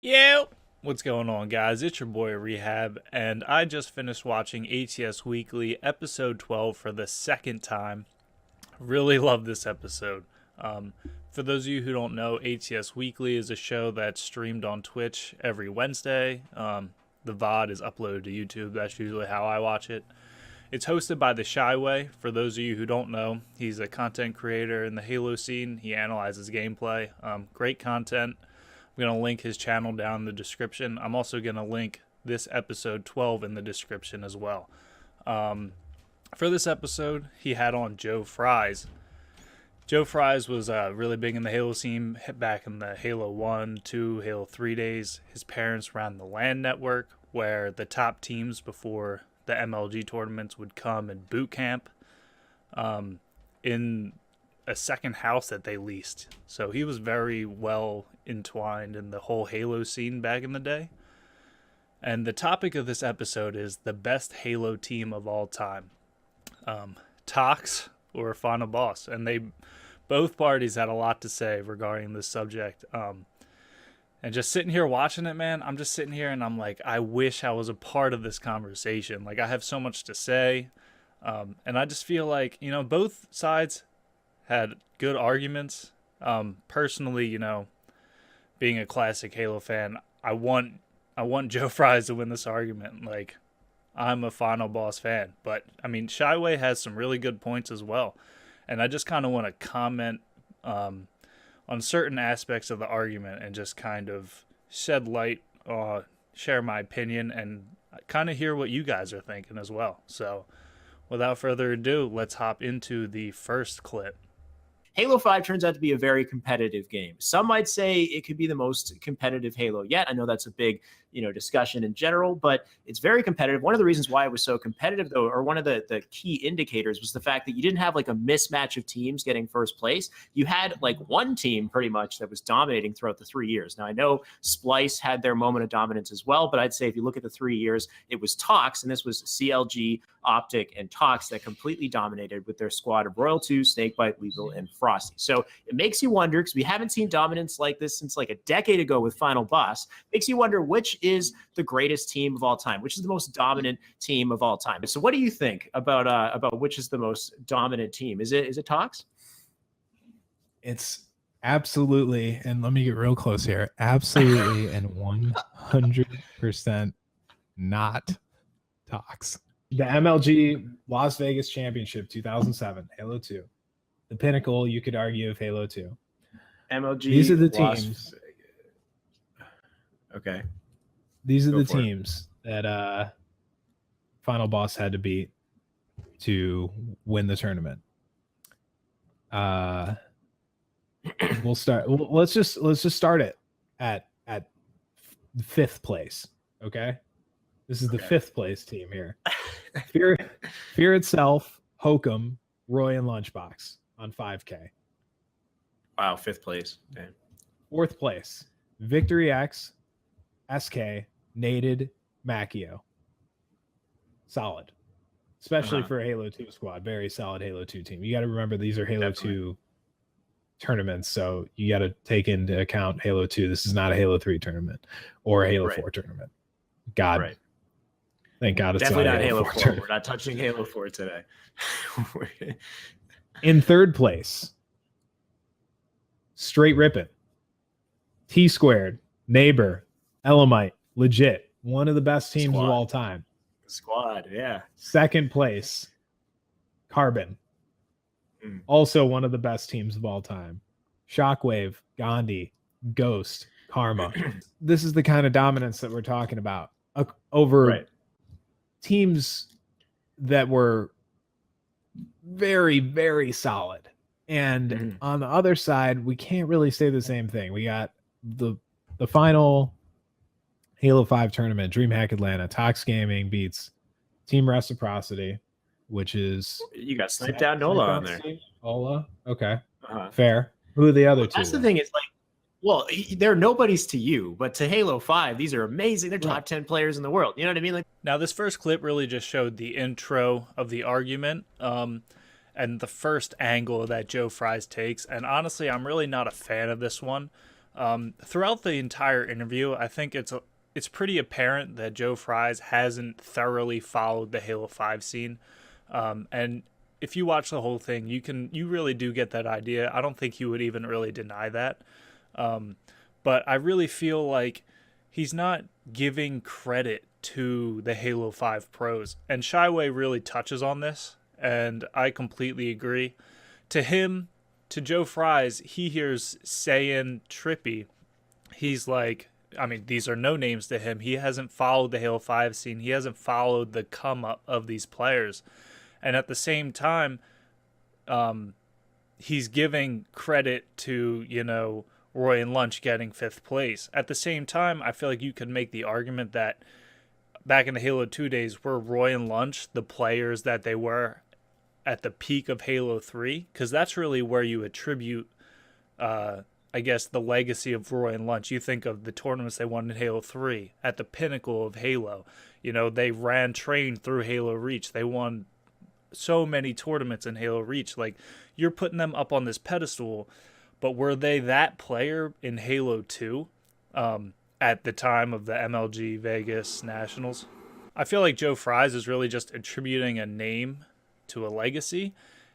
Yo! What's going on, guys? It's your boy Rehab, and I just finished watching HCS Weekly, episode 12, for the second time. Really love this episode. For those of you who don't know, HCS Weekly is a show that's streamed on Twitch every Wednesday. The VOD is uploaded to YouTube. That's usually how I watch it. It's hosted by the Shyway. For those of you who don't know, he's a content creator in the Halo scene. He analyzes gameplay. Great content. I'm going to link his channel down in the description. I'm also going to link this episode 12 in the description as well. For this episode, he had on Joe Fries. Joe Fries was really big in the Halo scene back in the Halo 1, 2, Halo 3 days. His parents ran the LAN network, where the top teams before the MLG tournaments would come and boot camp in a second house that they leased. So he was very well entwined in the whole Halo scene back in the day. And the topic of this episode is the best Halo team of all time. TOX or Final Boss. And both parties had a lot to say regarding this subject. And just sitting here watching it, man, I'm just sitting here and I'm like, I wish I was a part of this conversation. Like, I have so much to say. And I just feel like, both sides had good arguments. Personally, being a classic Halo fan, I want Joe Fries to win this argument. Like, I'm a Final Boss fan. But, Shyway has some really good points as well. And I just kind of want to comment on certain aspects of the argument and just kind of shed light, share my opinion, and kind of hear what you guys are thinking as well. So, without further ado, let's hop into the first clip. Halo 5 turns out to be a very competitive game. Some might say it could be the most competitive Halo yet. I know that's a big, discussion in general, but it's very competitive. One of the reasons why it was so competitive, though, or one of the key indicators, was the fact that you didn't have like a mismatch of teams getting first place. You had like one team pretty much that was dominating throughout the 3 years. Now, I know Splice had their moment of dominance as well, but I'd say if you look at the 3 years, it was TOX, and this was CLG, Optic, and TOX that completely dominated with their squad of Royal 2, Snakebite, Weevil, and Frosty. So it makes you wonder, because we haven't seen dominance like this since like a decade ago with Final Boss, makes you wonder which is the greatest team of all time, which is the most dominant team of all time. So what do you think about which is the most dominant team? Is it TOX? It's absolutely, and let me get real close here, absolutely and 100% not TOX. The MLG Las Vegas Championship 2007, Halo 2. The pinnacle, you could argue, of Halo 2. MLG. These are the teams. Okay. These are the teams that Final Boss had to beat to win the tournament. We'll start. Let's just start it at fifth place. Okay. This is the fifth place team here. Fear Itself, Hokum, Roy, and Lunchbox on 5K. Wow, fifth place. Damn. Fourth place, Victory X, SK, Nated, Macchio. Solid. Especially for a Halo 2 squad. Very solid Halo 2 team. You got to remember these are Halo 2 tournaments, so you got to take into account Halo 2. This is not a Halo 3 tournament or a Halo 4 tournament. God. Right. Thank God it's definitely not Halo 4. Tournament. We're not touching Halo 4 today. In third place, Straight Rippin', T Squared, Neighbor, Elamite, Legit, one of the best teams of all time. Squad, yeah. Second place, Carbon, also one of the best teams of all time. Shockwave, Gandhi, Ghost, Karma. This is the kind of dominance that we're talking about over teams that were very, very solid. And on the other side, we can't really say the same thing. We got the final Halo 5 tournament, DreamHack Atlanta. TOX Gaming beats Team Reciprocity, which is... You got Sniped Down Nola on there. Ola? Okay. Fair. Who are the other two? That's the thing. It's like, well, they're nobodies to you, but to Halo 5, these are amazing. They're top 10 players in the world. You know what I mean? Like, now, this first clip really just showed the intro of the argument. And the first angle that Joe Fries takes. And honestly, I'm really not a fan of this one. Throughout the entire interview, I think it's pretty apparent that Joe Fries hasn't thoroughly followed the Halo 5 scene. And if you watch the whole thing, you really do get that idea. I don't think he would even really deny that. But I really feel like he's not giving credit to the Halo 5 pros. And Shyway really touches on this, and I completely agree. To him, to Joe Fries, he hears Saiyan, Trippy. He's like, I mean, these are no names to him. He hasn't followed the Halo 5 scene. He hasn't followed the come up of these players. And at the same time, he's giving credit to, Roy and Lunch getting 5th place. At the same time, I feel like you could make the argument that back in the Halo 2 days, were Roy and Lunch the players that they were at the peak of Halo 3? Because that's really where you attribute, I guess, the legacy of Roy and Lunch. You think of the tournaments they won in Halo 3 at the pinnacle of Halo. They ran train through Halo Reach. They won so many tournaments in Halo Reach. Like, you're putting them up on this pedestal, but were they that player in Halo 2 at the time of the MLG Vegas Nationals? I feel like Joe Fries is really just attributing a name to a legacy,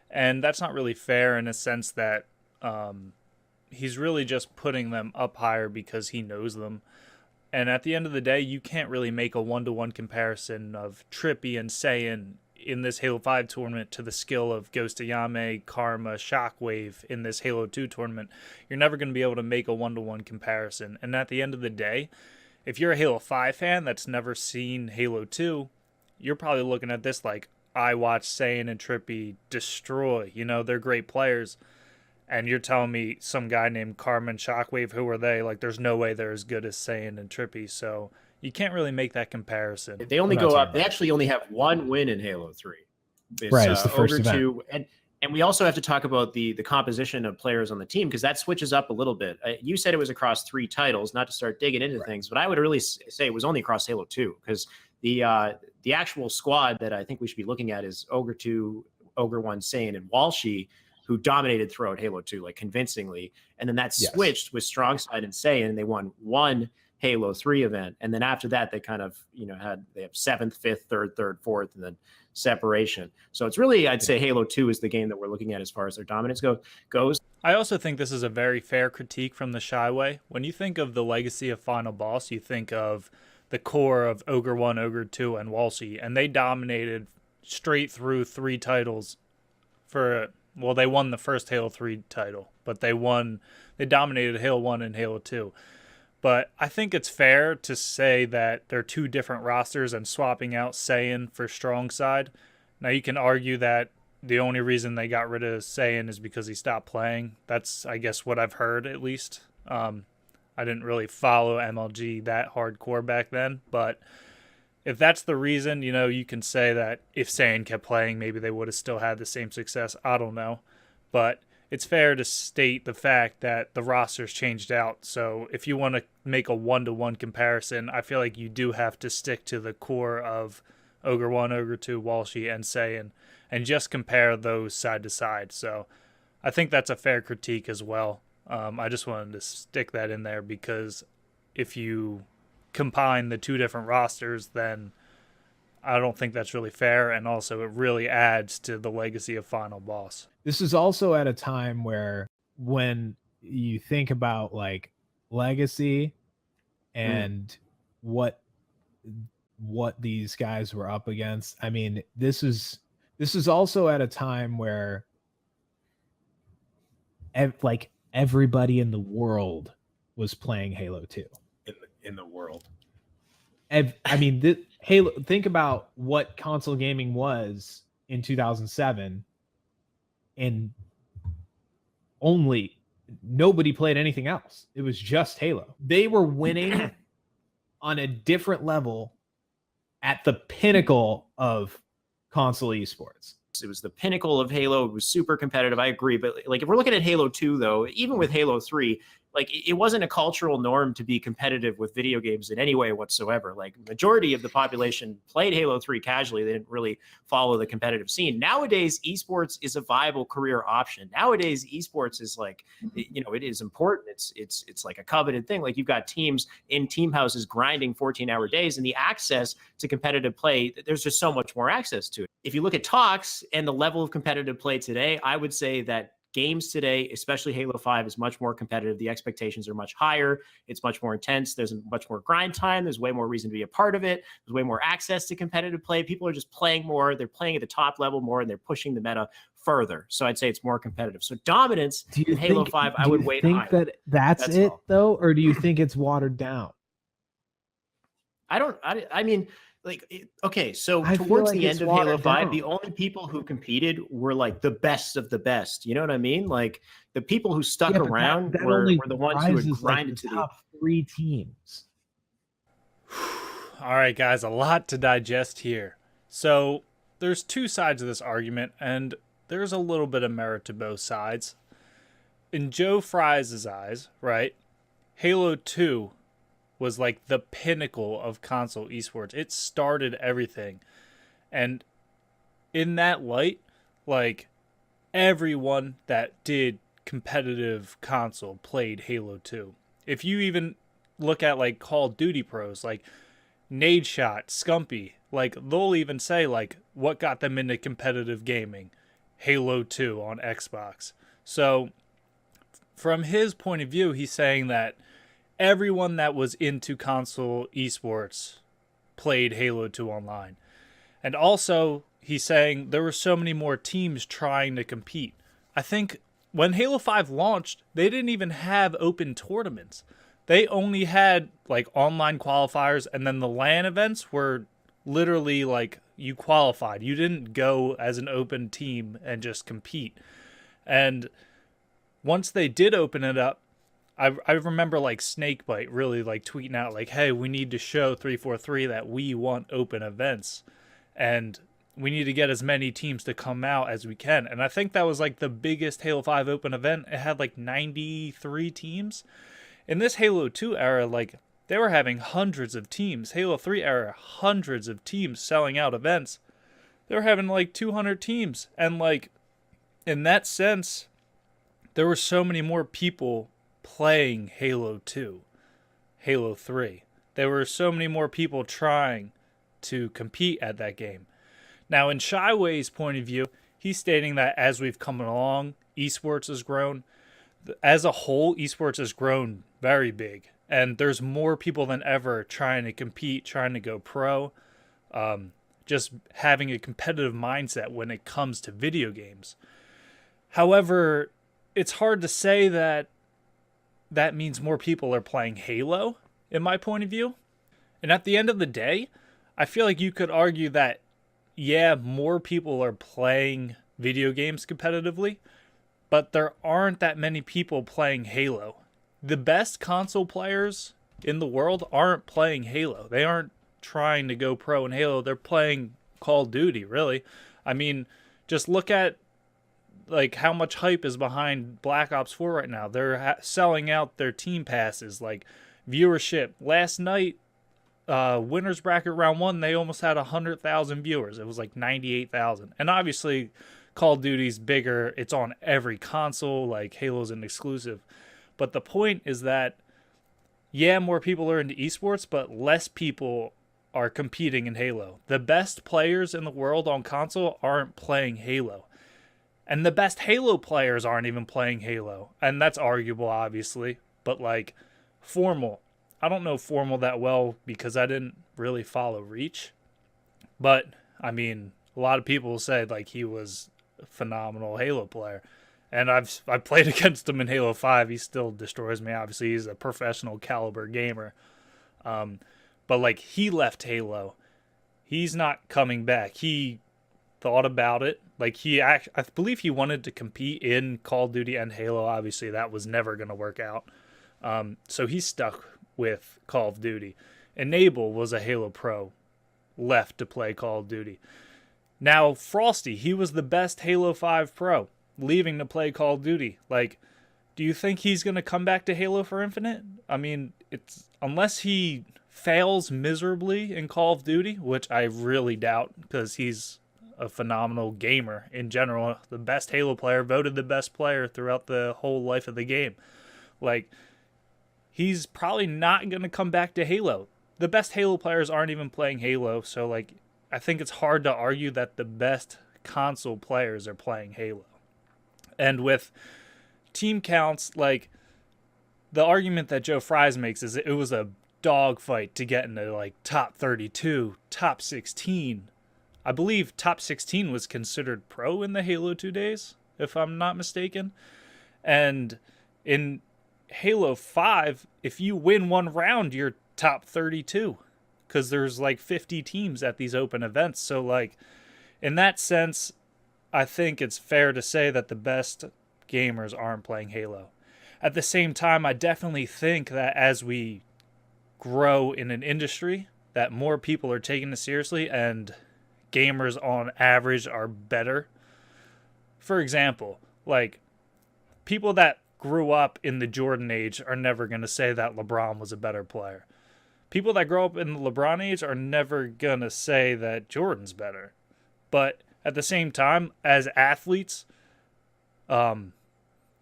and that's not really fair in a sense that he's really just putting them up higher because he knows them. And at the end of the day, you can't really make a one-to-one comparison of Trippy and Saiyan in this Halo 5 tournament to the skill of Ghost Ayame, Karma, Shockwave in this Halo 2 tournament. You're never going to be able to make a one-to-one comparison. And at the end of the day, if you're a Halo 5 fan that's never seen Halo 2, you're probably looking at this like, I watched Saiyan and Trippy destroy. They're great players. And you're telling me some guy named Karma and Shockwave, who are they? Like, there's no way they're as good as Saiyan and Trippy. So you can't really make that comparison. They only go up. They actually only have one win in Halo 3. It's, it's the first Ogre event. 2. And we also have to talk about the composition of players on the team, because that switches up a little bit. You said it was across 3 titles, not to start digging into things, but I would really say it was only across Halo 2, because the actual squad that I think we should be looking at is Ogre 2, Ogre 1, Saiyan, and Walshy, who dominated throughout Halo 2, like, convincingly. And then that switched with Strongside and Saiyan, and they won one Halo 3 event. And then after that, they kind of, they have 7th, 5th, 3rd, 4th, and then separation. So it's really, I'd say Halo 2 is the game that we're looking at as far as their dominance goes. I also think this is a very fair critique from the Shyway. When you think of the legacy of Final Boss, you think of the core of Ogre 1, Ogre 2, and Walshy, and they dominated straight through 3 titles they won the first Halo 3 title, but they dominated Halo 1 and Halo 2. But I think it's fair to say that they're 2 different rosters and swapping out Saiyan for Strongside. Now, you can argue that the only reason they got rid of Saiyan is because he stopped playing. That's, I guess, what I've heard, at least. I didn't really follow MLG that hardcore back then, but if that's the reason, you can say that if Saiyan kept playing, maybe they would have still had the same success. I don't know. But it's fair to state the fact that the roster's changed out. So if you want to make a one-to-one comparison, I feel like you do have to stick to the core of Ogre 1, Ogre 2, Walshy, and Saiyan, and just compare those side to side. So I think that's a fair critique as well. I just wanted to stick that in there, because if you combine the 2 different rosters, then I don't think that's really fair, and also it really adds to the legacy of Final Boss. This is also at a time where, when you think about like legacy and what these guys were up against, I mean, this is also at a time where everybody in the world was playing Halo 2. In the world. I mean, Halo. Think about what console gaming was in 2007, and nobody played anything else. It was just Halo. They were winning on a different level at the pinnacle of console esports. It was the pinnacle of Halo. It was super competitive. I agree. But like, if we're looking at Halo 2, though, even with Halo 3, like it wasn't a cultural norm to be competitive with video games in any way whatsoever. Like majority of the population played Halo 3 casually. They didn't really follow the competitive scene. Nowadays, esports is a viable career option. Nowadays, esports is like, you know, it is important. It's like a coveted thing. Like you've got teams in team houses grinding 14-hour days, and the access to competitive play, there's just so much more access to it. If you look at TOX and the level of competitive play today, I would say that games today, especially Halo 5, is much more competitive. The expectations are much higher. It's much more intense. There's much more grind time. There's way more reason to be a part of it. There's way more access to competitive play. People are just playing more. They're playing at the top level more, and they're pushing the meta further. So I'd say it's more competitive. So dominance in Halo 5, I would weight higher. Do you think that's it, though? Or do you think it's watered down? I mean, like, okay, so I feel towards like the it's end of Halo watered 5, down. the only people who competed were like the best of the best. You know what I mean? Like the people who stuck around were the ones who had grinded to the top 3 teams. All right, guys, a lot to digest here. So there's two sides of this argument, and there's a little bit of merit to both sides. In Joe Fry's eyes, right, Halo 2 was like the pinnacle of console esports. It started everything. And in that light, like everyone that did competitive console played Halo 2. If you even look at like Call of Duty pros, like Nadeshot, Scumpy, like they'll even say like what got them into competitive gaming? Halo 2 on Xbox. So from his point of view, he's saying that everyone that was into console esports played Halo 2 online. And also, he's saying there were so many more teams trying to compete. I think when Halo 5 launched, they didn't even have open tournaments. They only had like online qualifiers, and then the LAN events were literally like you qualified. You didn't go as an open team and just compete. And once they did open it up, I remember like Snakebite really like tweeting out like, hey, we need to show 343 that we want open events and we need to get as many teams to come out as we can. And I think that was like the biggest Halo 5 open event. It had like 93 teams. In this Halo 2 era, like they were having hundreds of teams. Halo 3 era, hundreds of teams selling out events. They were having like 200 teams. And like in that sense, there were so many more people playing Halo 2, Halo 3. There were so many more people trying to compete at that game. Now, in Shyway's point of view, he's stating that as we've come along, esports has grown. As a whole, esports has grown very big. And there's more people than ever trying to compete, trying to go pro. Just having a competitive mindset when it comes to video games. However, it's hard to say that that means more people are playing Halo, in my point of view. And at the end of the day, I feel like you could argue that, yeah, more people are playing video games competitively, but there aren't that many people playing Halo. The best console players in the world aren't playing Halo. They aren't trying to go pro in Halo. They're playing Call of Duty, really. I mean, just look at like how much hype is behind Black Ops 4 right now. They're selling out their team passes, like viewership. Last night, winners bracket round 1, they almost had 100,000 viewers. It was like 98,000. And obviously, Call of Duty's bigger. It's on every console. Like Halo's an exclusive. But the point is that, yeah, more people are into esports, but less people are competing in Halo. The best players in the world on console aren't playing Halo. And the best Halo players aren't even playing Halo. And that's arguable, obviously. But, like, Formal. I don't know Formal that well because I didn't really follow Reach. But, I mean, a lot of people say, like, he was a phenomenal Halo player. And I've played against him in Halo 5. He still destroys me. Obviously, he's a professional caliber gamer. But, like, he left Halo. He's not coming back. He thought about it. Like I believe he wanted to compete in Call of Duty and Halo. Obviously, that was never going to work out. So he's stuck with Call of Duty. Enable was a Halo pro, left to play Call of Duty. Now, Frosty, he was the best Halo 5 pro, leaving to play Call of Duty. Like, Do you think he's going to come back to Halo for Infinite? I mean, it's unless he fails miserably in Call of Duty, which I really doubt because he's a phenomenal gamer in general, the best Halo player, voted the best player throughout the whole life of the game. Like, he's probably not going to come back to Halo. The best Halo players aren't even playing Halo, so like I think it's hard to argue that the best console players are playing Halo. And with team counts, like the argument that Joe Fries makes is it was a dogfight to get into like top 32, top 16. I believe top 16 was considered pro in the Halo 2 days, if I'm not mistaken. And in Halo 5, if you win one round, you're top 32 because there's like 50 teams at these open events. So like in that sense, I think it's fair to say that the best gamers aren't playing Halo. At the same time, I definitely think that as we grow in an industry, that more people are taking it seriously and gamers on average are better. For example, like people that grew up in the Jordan age are never going to say that LeBron was a better player. People that grow up in the LeBron age are never going to say that Jordan's better. But at the same time, as athletes, the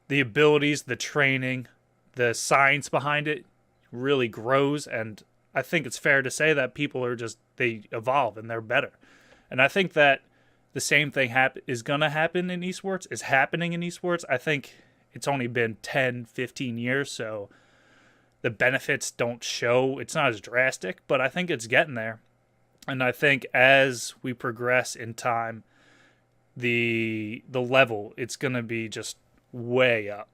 abilities, the training, the science behind it really grows. And I think it's fair to say that people are just, they evolve and they're better. And I think that the same thing is going to happen in esports, is happening in esports. I think it's only been 10, 15 years, so the benefits don't show. It's not as drastic, but I think it's getting there. And I think as we progress in time, the level, it's going to be just way up.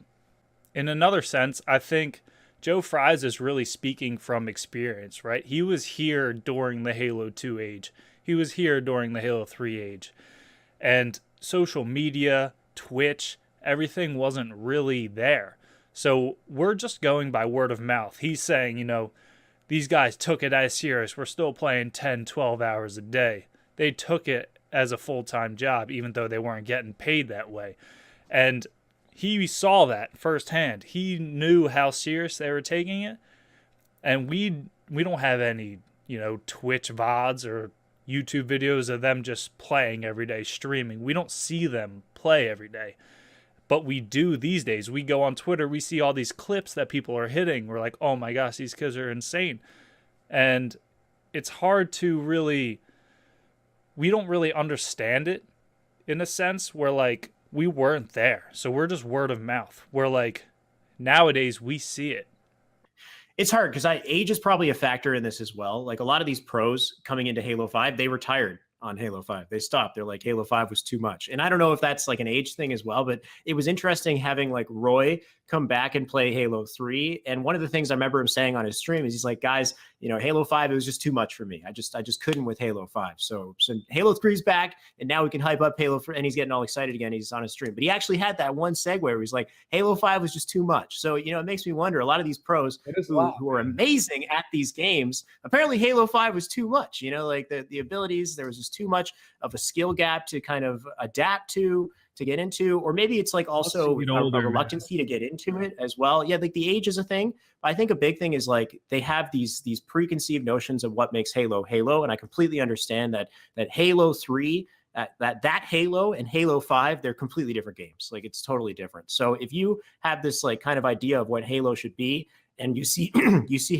In another sense, I think Joe Fries is really speaking from experience, right? He was here during the Halo 2 age. He was here during the Halo 3 age. And social media, Twitch, everything wasn't really there. So we're just going by word of mouth. He's saying, you know, these guys took it as serious. We're still playing 10, 12 hours a day. They took it as a full-time job, even though they weren't getting paid that way. And he saw that firsthand. He knew how serious they were taking it. And we don't have any, you know, Twitch VODs or YouTube videos of them just playing every day, streaming. We don't see them play every day. But we do these days. We go on Twitter, we see all these clips that people are hitting. We're like, oh my gosh, these kids are insane. And it's hard to really, we don't really understand it in a sense where like we weren't there. So we're just word of mouth. We're like, nowadays we see it. It's hard because age is probably a factor in this as well. Like a lot of these pros coming into Halo 5, they retired on Halo 5. They stopped. They're like, Halo 5 was too much. And I don't know if that's like an age thing as well, but it was interesting having like Roy come back and play Halo 3. And one of the things I remember him saying on his stream is he's like, guys, you know, Halo 5, it was just too much for me. I just couldn't with Halo 5. So Halo 3's back and now we can hype up Halo 3 and he's getting all excited again. He's on his stream. But he actually had that one segue where he's like, Halo 5 was just too much. So, you know, it makes me wonder, a lot of these pros who are amazing at these games, apparently Halo 5 was too much, you know, like the abilities, there was just too much of a skill gap to kind of adapt to get into, or maybe it's like also a reluctancy to get into it as well. Yeah, like the age is a thing. But I think a big thing is like they have these preconceived notions of what makes Halo Halo, and I completely understand that Halo 3, that Halo and Halo 5, they're completely different games. Like it's totally different. So if you have this like kind of idea of what Halo should be, and you see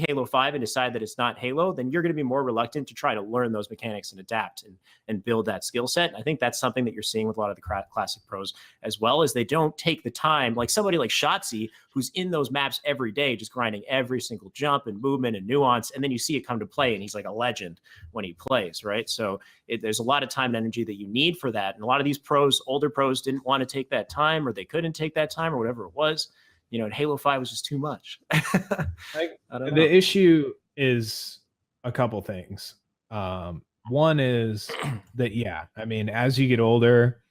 Halo 5 and decide that it's not Halo, then you're going to be more reluctant to try to learn those mechanics and adapt and build that skill set. I think that's something that you're seeing with a lot of the classic pros as well, as they don't take the time, like somebody like Shotzi, who's in those maps every day, just grinding every single jump and movement and nuance, and then you see it come to play, and he's like a legend when he plays, right? So there's a lot of time and energy that you need for that, and a lot of these pros, older pros, didn't want to take that time, or they couldn't take that time, or whatever it was. You know, and Halo 5 was just too much. The issue is a couple things. One is that, yeah, I mean, as you get older,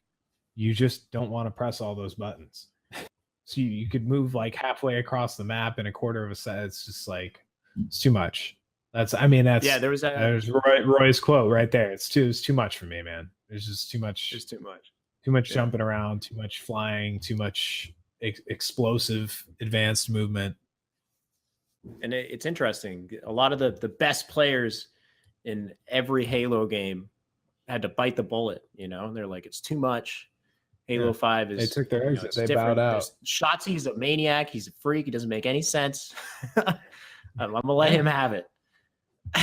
you just don't want to press all those buttons. So you could move like halfway across the map in a quarter of a set. It's just like, it's too much. That's there's Roy's quote right there. It's too much for me, man. There's just too much. Just too much. Too much jumping around, too much flying, too much explosive, advanced movement. And it's interesting. A lot of the best players in every Halo game had to bite the bullet. They're like, it's too much. Halo 5 is. They took their exit. It's they different. bowed out. Shotzi's a maniac. He's a freak. He doesn't make any sense. I'm gonna let him have it.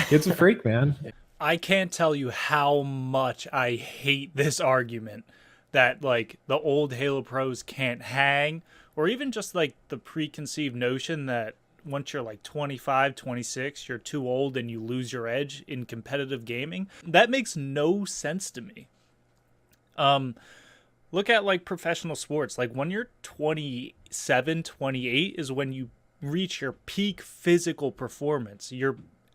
Kid's a freak, man. I can't tell you how much I hate this argument that like the old Halo pros can't hang, or even just like the preconceived notion that once you're like 25, 26, you're too old and you lose your edge in competitive gaming. That makes no sense to me. Look at like professional sports. Like when you're 27, 28 is when you reach your peak physical performance.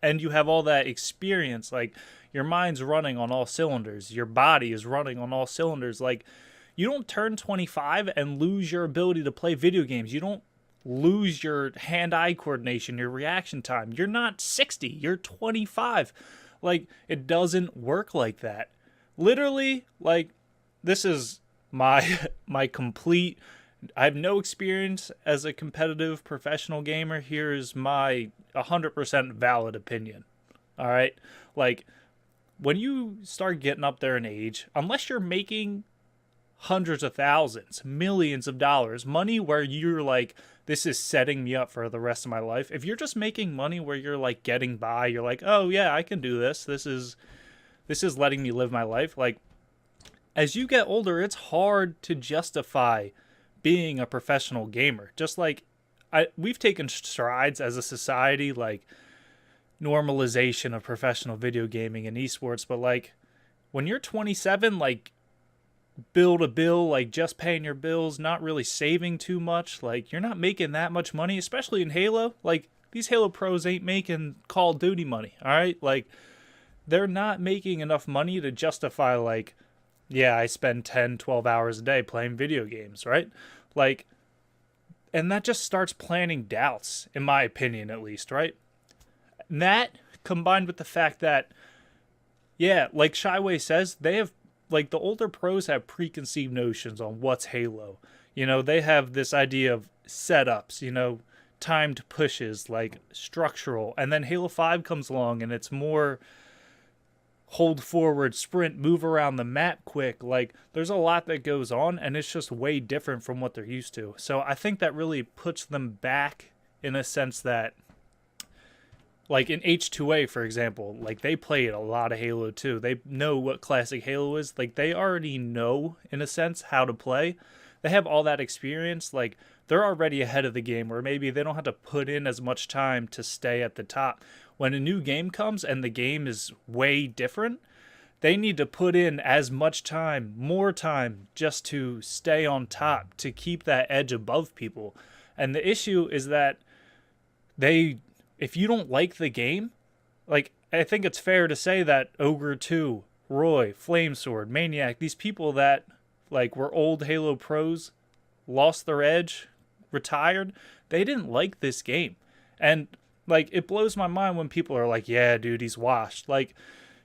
And you have all that experience. Like your mind's running on all cylinders. Your body is running on all cylinders. Like you don't turn 25 and lose your ability to play video games. You don't lose your hand-eye coordination, your reaction time. You're not 60. You're 25. Like it doesn't work like that. Literally, like this is my complete, I have no experience as a competitive professional gamer. Here is my 100% valid opinion. All right. Like when you start getting up there in age, unless you're making hundreds of thousands, millions of dollars, money where you're like, this is setting me up for the rest of my life. If you're just making money where you're like getting by, you're like, oh yeah, I can do this. This is letting me live my life. Like as you get older, it's hard to justify being a professional gamer. Just like we've taken strides as a society, like normalization of professional video gaming and esports, but like when you're 27, like bill to bill, like just paying your bills, not really saving too much, like you're not making that much money, especially in Halo. Like these Halo pros ain't making Call of Duty money, all right? Like they're not making enough money to justify like, yeah, I spend 10, 12 hours a day playing video games, right? Like, and that just starts planting doubts, in my opinion, at least, right? And that combined with the fact that, yeah, like Shyway says, they have, like, the older pros have preconceived notions on what's Halo. They have this idea of setups, timed pushes, like structural. And then Halo 5 comes along and it's more hold forward, sprint, move around the map quick. Like there's a lot that goes on and it's just way different from what they're used to. So I think that really puts them back in a sense that like in H2A, for example, like they played a lot of Halo 2. They know what classic Halo is. Like they already know in a sense how to play. They have all that experience. Like they're already ahead of the game, or maybe they don't have to put in as much time to stay at the top. When a new game comes and the game is way different, they need to put in as much time, more time, just to stay on top, to keep that edge above people. And the issue is that if you don't like the game, like I think it's fair to say that Ogre 2, Roy, Flamesword, Maniac, these people that like were old Halo pros, lost their edge, retired, they didn't like this game. And like, it blows my mind when people are like, yeah, dude, he's washed. Like,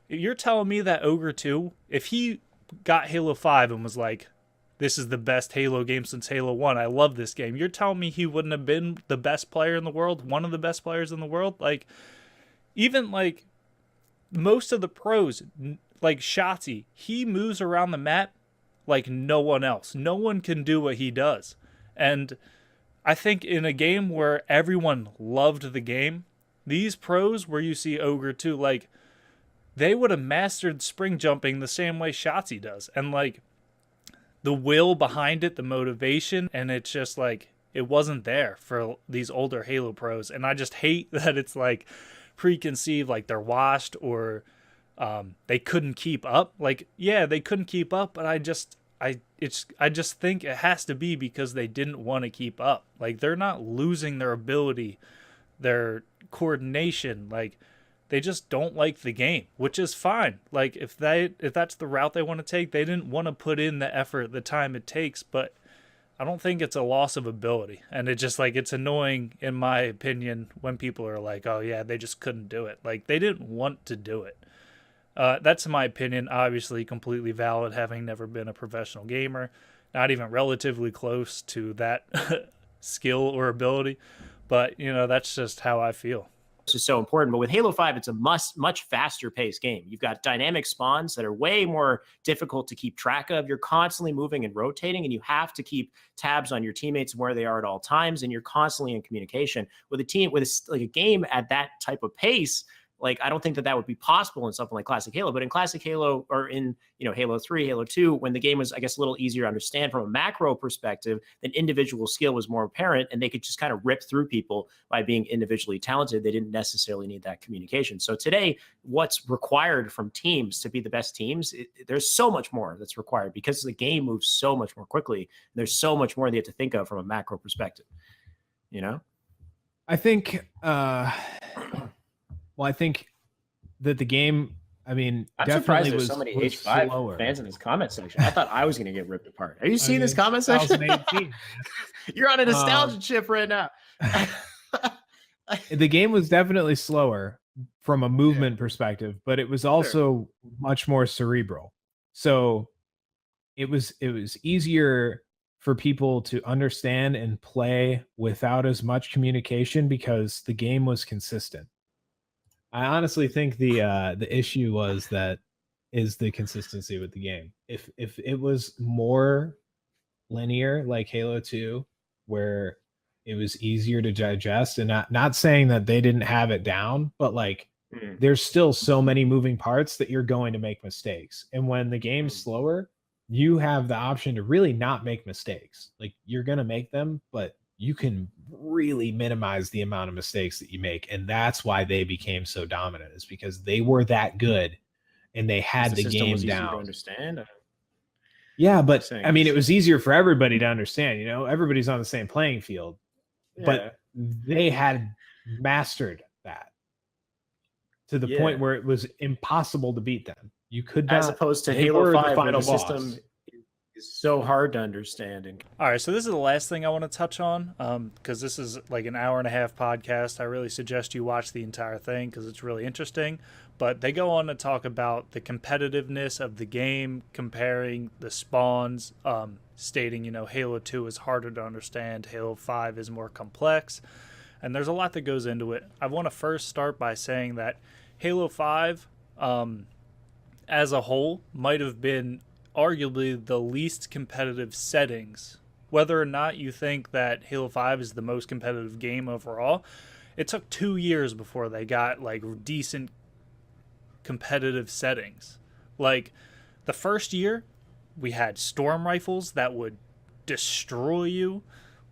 you're telling me that Ogre 2, if he got Halo 5 and was like, this is the best Halo game since Halo 1, I love this game, you're telling me he wouldn't have been the best player in the world, one of the best players in the world? Like, even, like, most of the pros, like Shotzi, he moves around the map like no one else. No one can do what he does. And I think in a game where everyone loved the game, these pros where you see Ogre 2, like, they would have mastered spring jumping the same way Shotzi does. And, like, the will behind it, the motivation, and it's just, like, it wasn't there for these older Halo pros. And I just hate that it's, like, preconceived, like they're washed or they couldn't keep up. Like, yeah, they couldn't keep up, but I just think it has to be because they didn't want to keep up. Like, they're not losing their ability, their coordination. Like, they just don't like the game, which is fine. Like, if that's the route they want to take, they didn't want to put in the effort, the time it takes. But I don't think it's a loss of ability. And it just, like, it's annoying, in my opinion, when people are like, oh yeah, they just couldn't do it. Like, they didn't want to do it. That's my opinion, obviously completely valid, having never been a professional gamer. not even relatively close to that skill or ability. But, that's just how I feel. This is so important. But with Halo 5, it's a much faster paced game. You've got dynamic spawns that are way more difficult to keep track of. You're constantly moving and rotating, and you have to keep tabs on your teammates and where they are at all times. And you're constantly in communication with a team, with a game at that type of pace. Like, I don't think that would be possible in something like Classic Halo, but in Classic Halo, or in, Halo 3, Halo 2, when the game was, I guess, a little easier to understand from a macro perspective, then individual skill was more apparent, and they could just kind of rip through people by being individually talented. They didn't necessarily need that communication. So today, what's required from teams to be the best teams, there's so much more that's required because the game moves so much more quickly. There's so much more they have to think of from a macro perspective, I think, well, I think that the game, I mean, I'm definitely surprised there's was so many was H5 slower. fans in this comment section. I thought I was going to get ripped apart. Are you seeing this comment section? 2018. You're on a nostalgia chip right now. The game was definitely slower from a movement perspective, but it was also much more cerebral. So it was easier for people to understand and play without as much communication because the game was consistent. I honestly think the issue is the consistency with the game. If it was more linear like Halo 2, where it was easier to digest, and not saying that they didn't have it down, but like there's still so many moving parts that you're going to make mistakes. And when the game's slower, you have the option to really not make mistakes. Like, you're going to make them, but you can really minimize the amount of mistakes that you make. And that's why they became so dominant, is because they were that good and they had the game down. To understand. Yeah, but I mean, it was easier for everybody to understand, everybody's on the same playing field, but they had mastered that to the point where it was impossible to beat them. You could not, as opposed to Halo 5, where the system is so hard to understand. All right, so this is the last thing I want to touch on, because this is like an hour-and-a-half podcast. I really suggest you watch the entire thing because it's really interesting. But they go on to talk about the competitiveness of the game, comparing the spawns, stating, Halo 2 is harder to understand, Halo 5 is more complex, and there's a lot that goes into it. I want to first start by saying that Halo 5, as a whole, might have been arguably the least competitive settings. Whether or not you think that Halo 5 is the most competitive game overall, it took 2 years before they got like decent competitive settings. Like, the first year, we had storm rifles that would destroy you.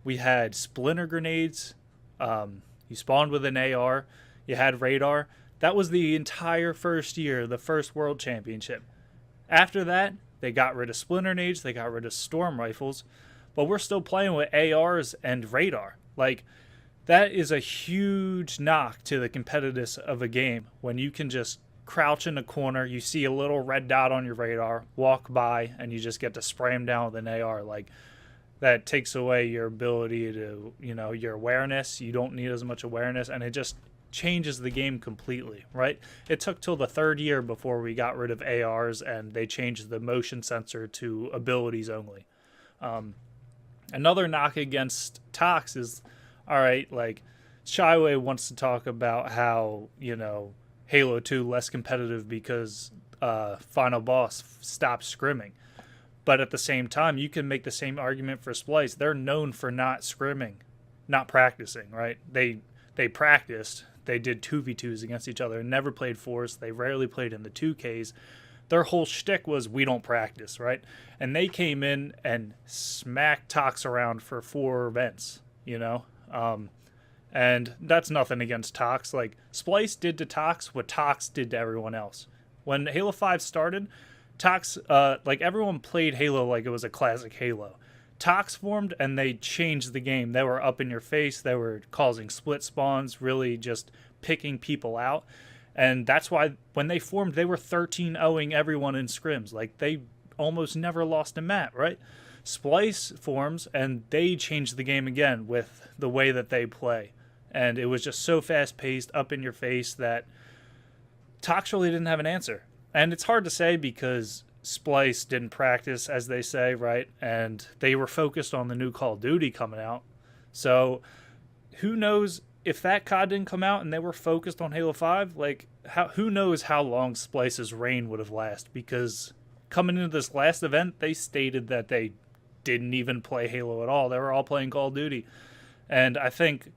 We had splinter grenades. You spawned with an AR. You had radar. That was the entire first year, the first World Championship. After that, they got rid of splinter grenades. They got rid of storm rifles. But we're still playing with ARs and radar. Like, that is a huge knock to the competitiveness of a game when you can just crouch in a corner, you see a little red dot on your radar, walk by, and you just get to spray them down with an AR. Like, that takes away your ability to, your awareness. You don't need as much awareness, and it just changes the game completely, right? It took till the third year before we got rid of ARs and they changed the motion sensor to abilities only. Another knock against TOX is, all right, like, Shyway wants to talk about how, Halo 2 less competitive because Final Boss stopped scrimming. But at the same time, you can make the same argument for Splice. They're known for not scrimming, not practicing, right? They practiced. They did 2v2s against each other and never played Force. They rarely played in the 2Ks. Their whole shtick was, we don't practice, right? And they came in and smacked TOX around for 4 events, and that's nothing against TOX. Like, Splice did to TOX what TOX did to everyone else. When Halo 5 started, TOX, everyone played Halo like it was a classic Halo. TOX formed and they changed the game. They were up in your face. They were causing split spawns, really just picking people out. And that's why when they formed, they were 13-0ing everyone in scrims. Like, they almost never lost a map, right? Splice forms and they changed the game again with the way that they play. And it was just so fast-paced, up in your face, that TOX really didn't have an answer. And it's hard to say because Splice didn't practice, as they say, right? And they were focused on the new Call of Duty coming out. So who knows if that COD didn't come out and they were focused on Halo 5, like who knows how long Splice's reign would have lasted, because coming into this last event, they stated that they didn't even play Halo at all. They were all playing Call of Duty. And I think,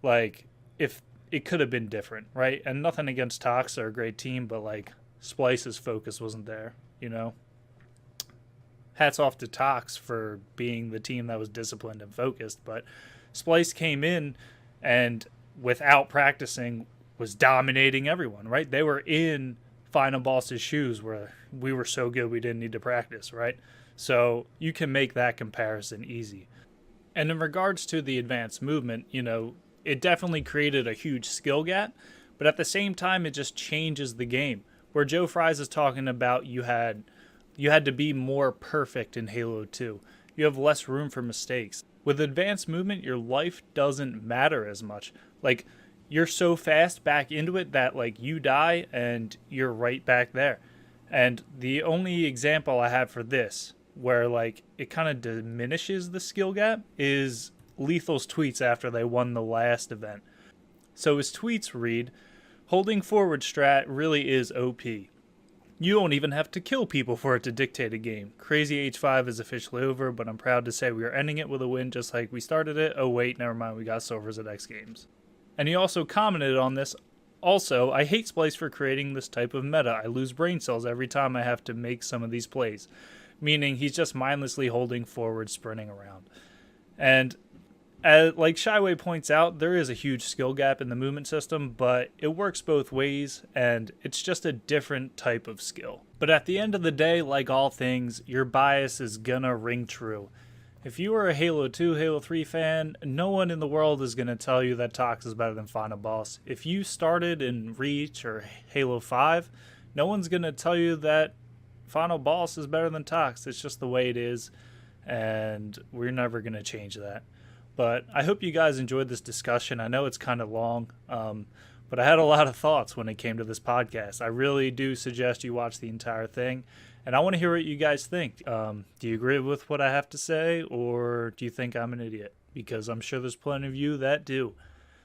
like, if it could have been different, right? And nothing against TOX, they're a great team, but like Splice's focus wasn't there, you know? Hats off to TOX for being the team that was disciplined and focused, but Splice came in and without practicing was dominating everyone, right? They were in Final Boss's shoes where we were so good we didn't need to practice, right? So you can make that comparison easy. And in regards to the advanced movement, you know, it definitely created a huge skill gap, but at the same time, it just changes the game. Where Joe Fries is talking about you had to be more perfect in Halo 2. You have less room for mistakes. With advanced movement, your life doesn't matter as much. Like, you're so fast back into it that, like, you die and you're right back there. And the only example I have for this, where, like, it kind of diminishes the skill gap, is Lethal's tweets after they won the last event. So his tweets read, "Holding forward strat really is OP. You don't even have to kill people for it to dictate a game. Crazy H5 is officially over, but I'm proud to say we are ending it with a win just like we started it. Oh wait, never mind, we got silvers at X Games." And he also commented on this. "Also, I hate Splice for creating this type of meta. I lose brain cells every time I have to make some of these plays." Meaning he's just mindlessly holding forward, sprinting around. And like Shyway points out, there is a huge skill gap in the movement system, but it works both ways, and it's just a different type of skill. But at the end of the day, like all things, your bias is gonna ring true. If you are a Halo 2, Halo 3 fan, no one in the world is gonna tell you that TOX is better than Final Boss. If you started in Reach or Halo 5, no one's gonna tell you that Final Boss is better than TOX. It's just the way it is, and we're never gonna change that. But I hope you guys enjoyed this discussion. I know it's kind of long, but I had a lot of thoughts when it came to this podcast. I really do suggest you watch the entire thing, and I want to hear what you guys think. Do you agree with what I have to say, or do you think I'm an idiot? Because I'm sure there's plenty of you that do.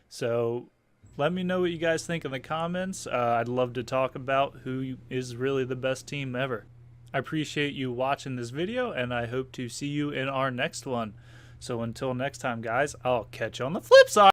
So let me know what you guys think in the comments. I'd love to talk about who is really the best team ever. I appreciate you watching this video, and I hope to see you in our next one. So until next time, guys, I'll catch you on the flip side.